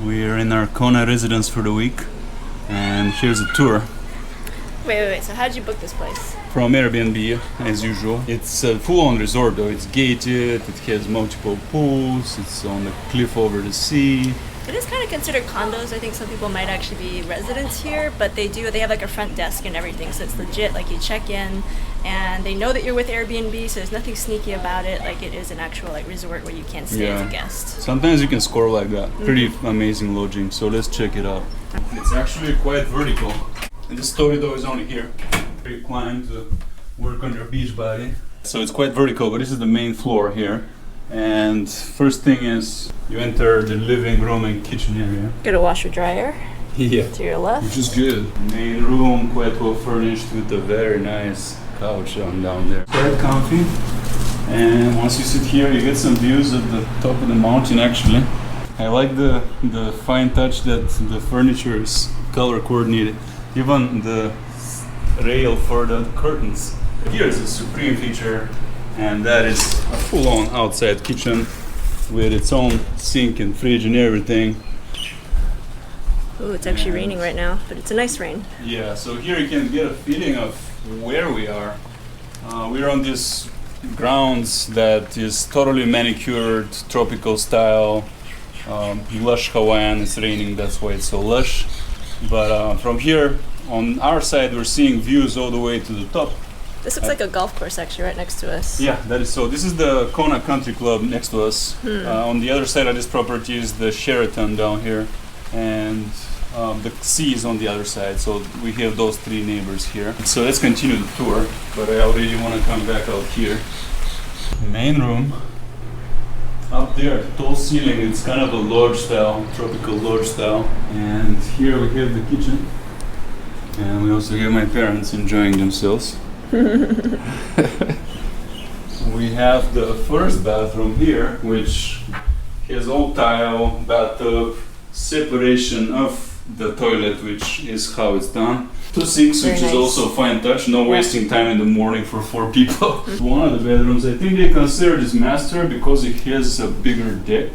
We're in our Kona residence for the week, and here's a tour. Wait. So how did you book this place? From Airbnb, as usual. It's a full-on resort though. It's gated, it has multiple pools, it's on the cliff over the sea. It is kind of considered condos. I think some people might actually be residents here, but they have like a front desk and everything, so it's legit. Like you check in and they know that you're with Airbnb, so there's nothing sneaky about it. Like it is an actual like resort where you can stay as a guest. Sometimes you can score like that. Pretty amazing lodging, so let's check it out. It's actually quite vertical. And the story though is only here. You climb to work on your beach body. So it's quite vertical, but this is the main floor here. And first thing is you enter the living room and kitchen area. Got a washer dryer. Yeah. To your left. Which is good. Main room quite well furnished with a very nice couch on down there. Quite comfy. And once you sit here, you get some views of the top of the mountain actually. I like the fine touch that the furniture is color coordinated. Even the rail for the curtains. Here is a supreme feature, and that is a full-on outside kitchen with its own sink and fridge and everything. Oh, it's actually raining right now, but it's a nice rain. Yeah, so here you can get a feeling of where we are. We're on this grounds that is totally manicured, tropical style, lush Hawaiian. It's raining, that's why it's so lush. But from here, on our side, we're seeing views all the way to the top. This looks like a golf course actually right next to us. Yeah, that is so. This is the Kona Country Club next to us. On the other side of this property is the Sheraton down here, and the sea is on the other side. So we have those three neighbors here. So let's continue the tour, but I already want to come back out here. Main room. Up there, tall ceiling, it's kind of a lodge style, tropical lodge style. And here we have the kitchen. And we also have my parents enjoying themselves. We have the first bathroom here, which has all tile, bathtub, separation of the toilet, which is how it's done. Two sinks, which is also a fine touch, no wasting time in the morning for 4 people. One of the bedrooms, I think they consider this master because it has a bigger deck.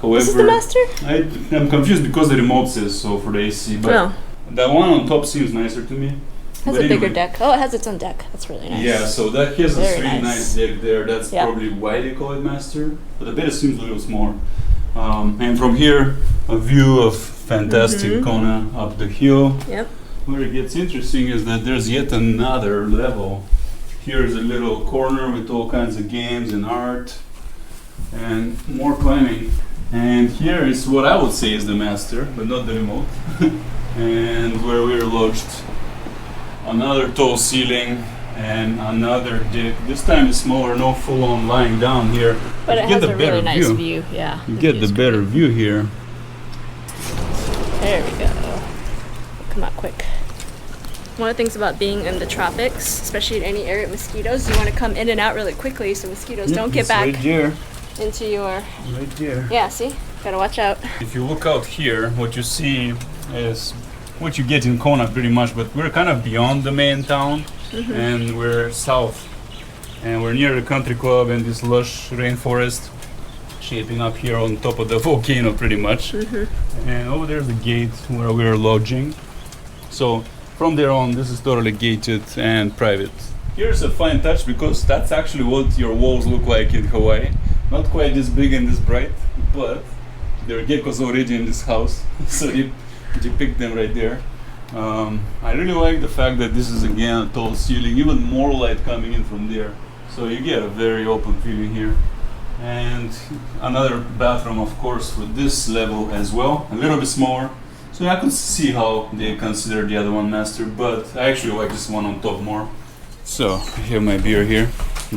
However, this is the master? I'm confused because the remote says so for the AC, but that one on top seems nicer to me. It has a bigger deck. Oh, it has its own deck. That's really nice. Yeah, so that has a really nice deck there. That's probably why they call it master. But the bed seems a little smaller. And from here, a view of fantastic Kona up the hill. Yep. Where it gets interesting is that there's yet another level. Here's a little corner with all kinds of games and art and more climbing. And here is what I would say is the master, but not the remote. And where we're lodged. Another tall ceiling and another deck. This time it's smaller, no full-on lying down here. But it has a really nice view. Yeah. You get the better view here. There we go. Come out quick. One of the things about being in the tropics, especially in any area with mosquitoes, you want to come in and out really quickly so mosquitoes don't get back into your... Right there. Yeah, see? Gotta watch out. If you look out here, what you see is what you get in Kona pretty much, but we're kind of beyond the main town and we're south. And we're near the country club and this lush rainforest shaping up here on top of the volcano pretty much. And over there's the gate where we're lodging. So from there on, this is totally gated and private. Here's a fine touch because that's actually what your walls look like in Hawaii. Not quite this big and this bright, but there are geckos already in this house, so you pick them right there. I really like the fact that this is again a tall ceiling, even more light coming in from there. So you get a very open feeling here. And another bathroom, of course, with this level as well, a little bit smaller. So I could see how they consider the other one master, but I actually like this one on top more. So I have my beer here,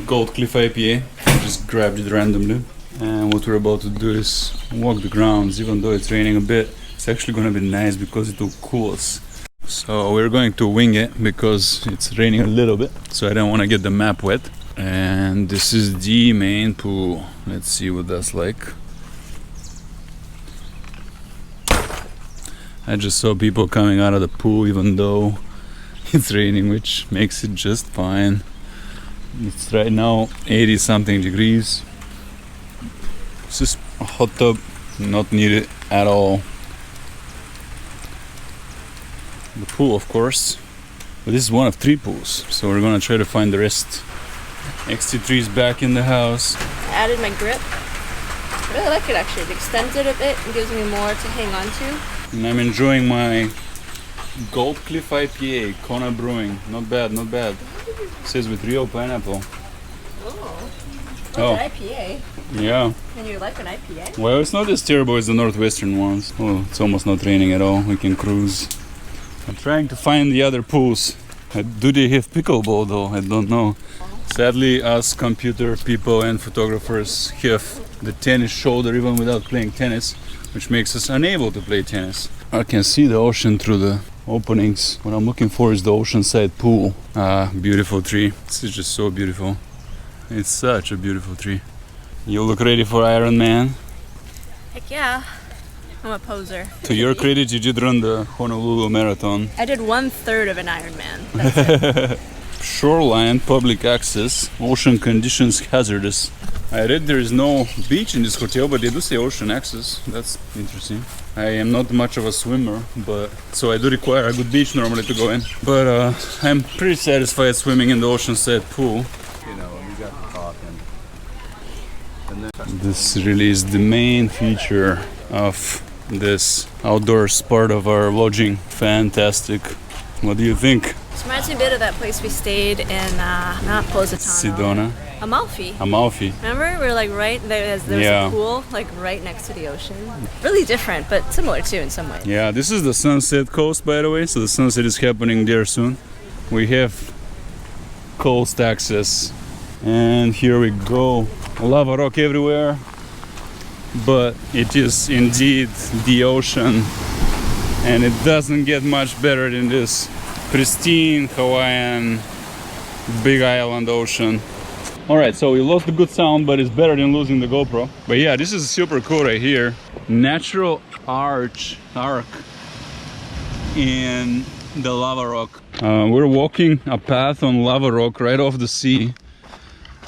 Gold Cliff IPA. I just grabbed it randomly. And what we're about to do is walk the grounds, even though it's raining a bit. It's actually going to be nice because it will cool us. So we're going to wing it because it's raining a little bit, so I don't want to get the map wet. And this is the main pool. Let's see what that's like. I just saw people coming out of the pool even though it's raining, which makes it just fine. It's right now 80 something degrees. This is a hot tub, not needed at all. The pool, of course, but this is one of 3 pools, so we're gonna try to find the rest. XT3 is back in the house. I added my grip. I really like it actually. It extends it a bit and gives me more to hang on to. And I'm enjoying my Gold Cliff IPA, Kona Brewing. Not bad, not bad. It says with real pineapple. Oh, an IPA. Yeah. And you like an IPA? Well, it's not as terrible as the northwestern ones. Oh, it's almost not raining at all. We can cruise. I'm trying to find the other pools. Do they have pickleball though? I don't know. Sadly, us computer people and photographers have the tennis shoulder even without playing tennis, which makes us unable to play tennis. I can see the ocean through the openings. What I'm looking for is the Oceanside Pool. Beautiful tree. This is just so beautiful. It's such a beautiful tree. You look ready for Iron Man? Heck yeah. I'm a poser. To your credit, you did run the Honolulu Marathon. I did 1/3 of an Ironman. That's it. Shoreline, public access, ocean conditions hazardous. I read there is no beach in this hotel, but they do say ocean access. That's interesting. I am not much of a swimmer, but so I do require a good beach normally to go in. But I'm pretty satisfied swimming in the Oceanside Pool. You know, we got the talk and then This really is the main feature of this outdoors part of our lodging. Fantastic. What do you think? This reminds me a bit of that place we stayed in, not Positano. Sedona? Amalfi. Amalfi. Remember? We were like right there was Yeah. a pool like right next to the ocean. Really different, but similar too in some ways. Yeah, this is the Sunset Coast, by the way, so the sunset is happening there soon. We have coast access, and here we go. Lava rock everywhere, but it is indeed the ocean, and it doesn't get much better than this pristine Hawaiian big island ocean. Alright, so we lost the good sound, but it's better than losing the GoPro. But yeah, this is super cool right here. Natural arc in the lava rock. We're walking a path on lava rock right off the sea,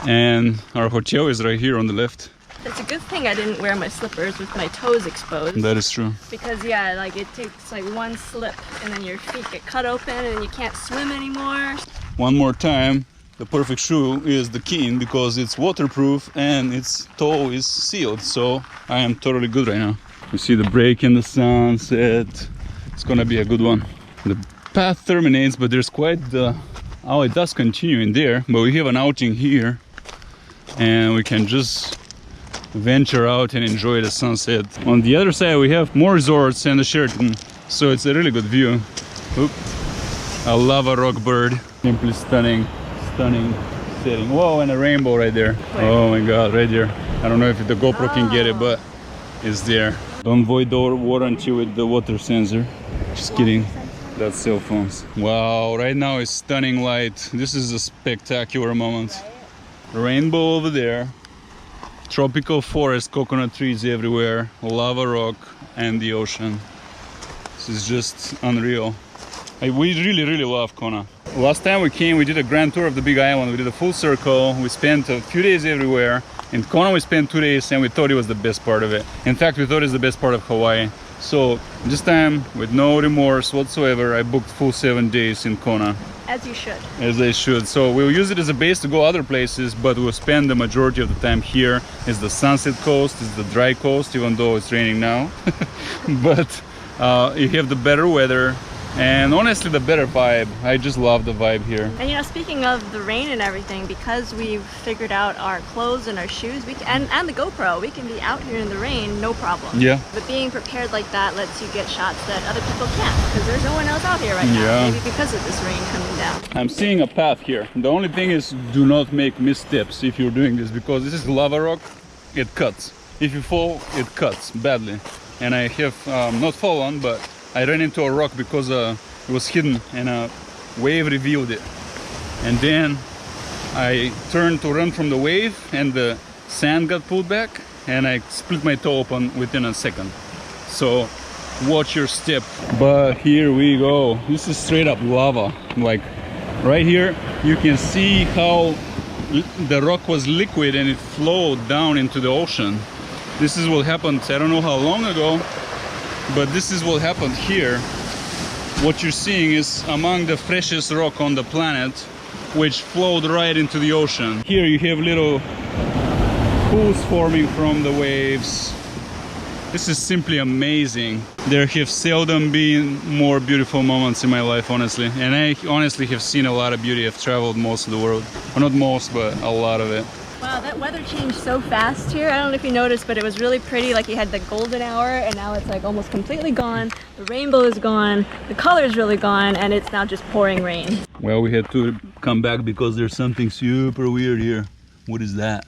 and our hotel is right here on the left. It's a good thing I didn't wear my slippers with my toes exposed. That is true. Because yeah, like it takes like one slip and then your feet get cut open and you can't swim anymore. One more time, the perfect shoe is the Keen because it's waterproof and its toe is sealed, so I am totally good right now. You see the break in the sunset. It's gonna be a good one. The path terminates, but there's quite the... Oh, it does continue in there, but we have an outing here and we can just venture out and enjoy the sunset. On the other side we have more resorts and the Sheraton, so it's a really good view. Oop. A lava rock bird. Simply stunning, stunning setting. Whoa, and a rainbow right there. Where? Oh my god, right there. I don't know if the GoPro can get it, but it's there. Don't void the warranty with the water sensor. Just kidding. That's cell phones. Wow, right now it's stunning light. This is a spectacular moment. Rainbow over there. Tropical forest, coconut trees everywhere, lava rock, and the ocean. This is just unreal. We really love Kona. Last time we came, we did a grand tour of the big island. We did a full circle. We spent a few days everywhere. In Kona we spent 2 days and we thought it was the best part of it. In fact, we thought it's the best part of Hawaii. So this time, with no remorse whatsoever, I booked full 7 days in Kona. As you should. As they should. So we'll use it as a base to go other places, but we'll spend the majority of the time here. It's the Sunset Coast, it's the dry coast, even though it's raining now. But you have the better weather and honestly the better vibe. I just love the vibe here. And you know, speaking of the rain and everything, because we've figured out our clothes and our shoes, and the GoPro, we can be out here in the rain, no problem. Yeah. But being prepared like that lets you get shots that other people can't, because there's no one else out here right now. Yeah. Maybe because of this rain coming down. I'm seeing a path here. The only thing is, do not make missteps if you're doing this, because this is lava rock, it cuts. If you fall, it cuts badly. And I have not fallen, but I ran into a rock because it was hidden and a wave revealed it. And then I turned to run from the wave and the sand got pulled back and I split my toe open within a second. So watch your step. But here we go. This is straight up lava. Like right here you can see how the rock was liquid and it flowed down into the ocean. This is what happened, I don't know how long ago, But this is what happened here. What you're seeing is among the freshest rock on the planet, which flowed right into the ocean. Here you have little pools forming from the waves. This is simply amazing. There have seldom been more beautiful moments in my life, honestly. And I honestly have seen a lot of beauty. I've traveled most of the world. Well, not most, but a lot of it. Wow, that weather changed so fast here. I don't know if you noticed, but it was really pretty. Like you had the golden hour and now it's like almost completely gone. The rainbow is gone, the color is really gone, and it's now just pouring rain. Well, we had to come back because there's something super weird here. What is that?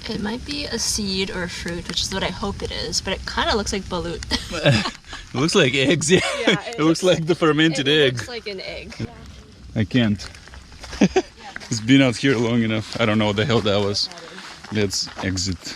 It might be a seed or a fruit, which is what I hope it is, but it kind of looks like balut. It looks like eggs, yeah. It looks like the fermented egg. It looks like an egg. I can't. It's been out here long enough. I don't know what the hell that was. Let's exit.